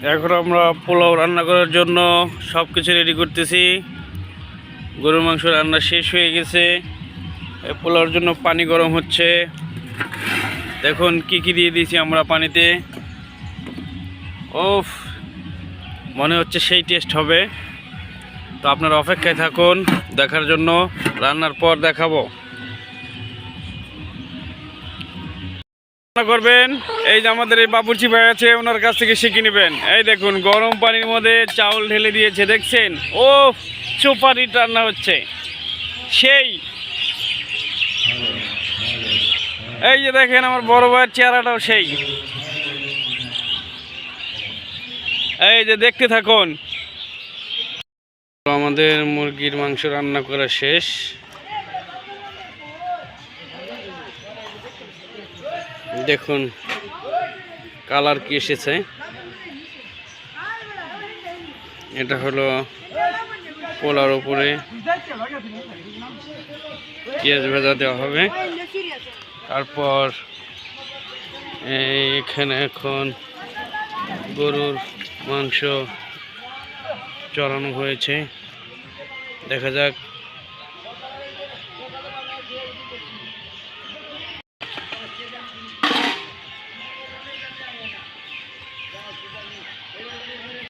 এখন আমরা পোলাও রান্না করার জন্য সব কিছু রেডি করতেছি। গরুর মাংস রান্না শেষ হয়ে গেছে। পোলাওর জন্য পানি গরম হচ্ছে। দেখুন কি কি দিয়ে দিয়েছি আমরা পানিতে। ওফ, মনে হচ্ছে সেই টেস্ট হবে। তো আপনারা অপেক্ষায় থাকুন দেখার জন্য, রান্নার পর দেখাবো। করবেন এই যে আমাদের এই বাবুর্চি ভাই আছে, ওনার কাছ থেকে শিখে নেবেন। এই দেখুন গরম পানির মধ্যে চাউল ঢেলে দিয়েছে, দেখছেন? ও সুপারি রান্না হচ্ছে সেই। এই যে দেখেন আমার বড় ভাইয়ের চেহারাটাও সেই। এই যে দেখতে থাকুন। আমাদের মুরগির মাংস রান্না করা শেষ। দেখুন কালার কি এসেছে। এটা হলো পোলার উপরে পেঁয়াজ ভাজা দেওয়া হবে। তারপর এখানে এখন গরুর মাংস চড়ানো হয়েছে। দেখা যাক